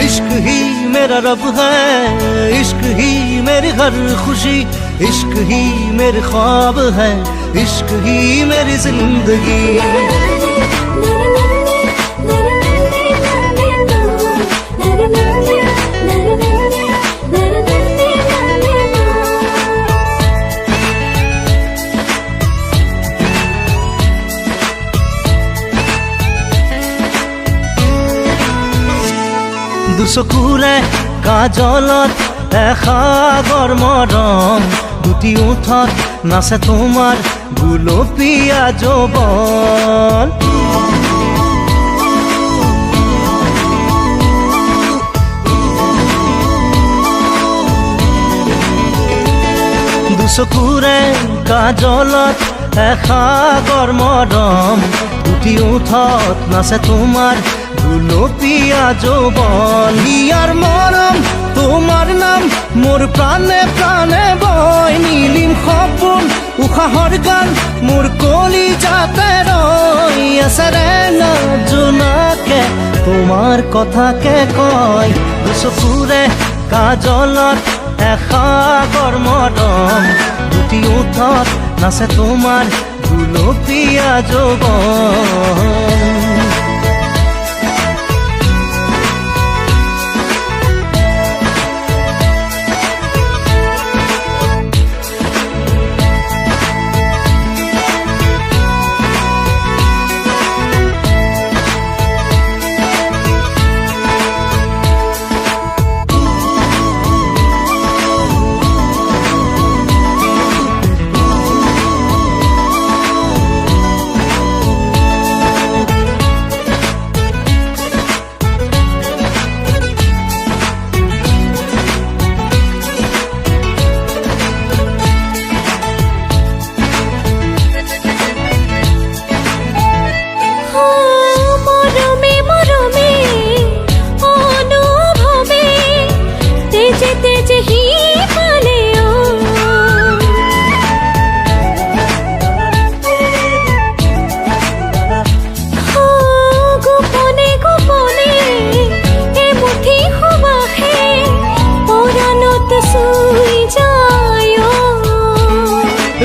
इश्क ही मेरा रब है, इश्क ही मेरी हर खुशी, इश्क ही मेरे ख्वाब है, इश्क ही मेरी जिंदगी। দুচকুৰে কাজলত এসাগৰ মৰম, দুটি ওঠত নাচে তোমাৰ গুলপীয়া যৌৱন। দুচকুৰে কাজলত এসাগৰ মৰম, দুটি ওঠত নাচে তোমাৰ গুলপীয়া যৌৱন। ইয়াৰ মৰম তোমাৰ নাম মোৰ প্ৰাণে প্ৰাণে বয়, নীলিম সপোন উশাহৰ গান মোৰ কলিজাতে ৰৈ আছে ৰেঙা জোনাকে তোমাৰ কথাকে কয়। দুচকুৰে কাজলত এসাগৰ মৰম, দুটি ওঠত নাচে তোমাৰ গুলপীয়া যৌৱন।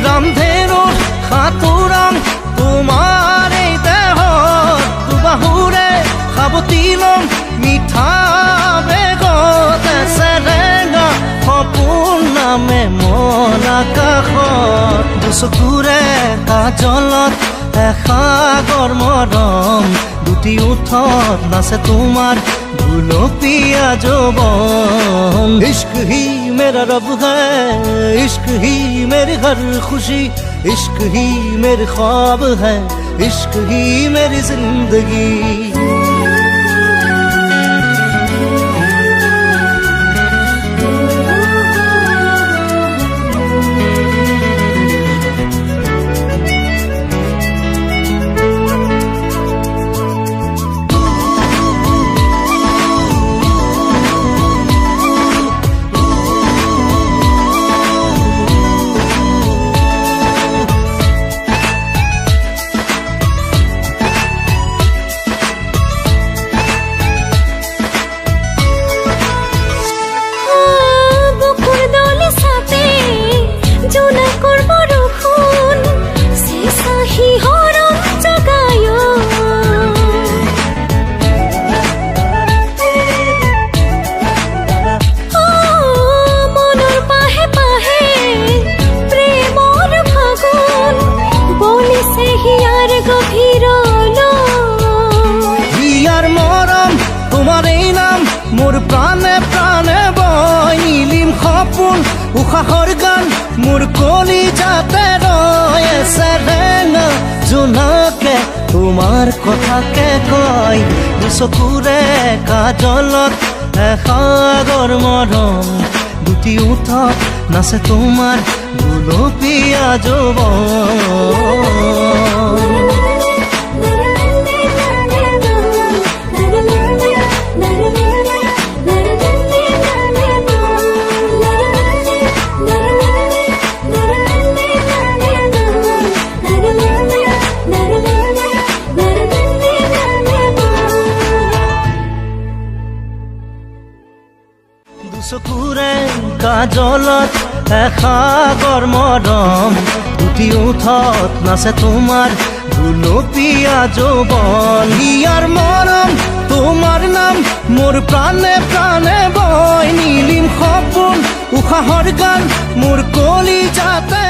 ৰামধেনুৰ সাঁতোৰাং তোমাৰ এই দেহত, দুবাহুৰে সাৱটি লম মিঠা বেগত, চেৰেঙা সপোন নামে মন আকাশত। দুচকুৰে কাজলত এসাগৰ মৰম, দুটি ওঠত নাচে তোমাৰ গুলপীয়া যৌৱন। इश्क ही मेरा रब है, इश्क ही मेरी हर खुशी, इश्क ही मेरे ख्वाब है, इश्क ही मेरी जिंदगी। মোর প্রাণে প্রাণে বয়, নীলিম সপোন উশাহৰ গান মোৰ কলিজাতে ৰয় আছে ৰেঙা জোনাকে তোমাৰ কথাকে কয়। দুচকুৰে কাজলত এসাগৰ মৰম, দুটি ওঠত নাচে তোমাৰ গুলপীয়া যৌৱন। কাজলত এসাগৰ মৰম উঠি উঠত নাচে তোমাৰ গুলপীয়া যৌৱন ইয়াৰ মৰম তোমাৰ নাম মোৰ প্ৰাণে প্ৰাণে বয় নীলিম সপোন উশাহৰ গান মোৰ কলিজাতে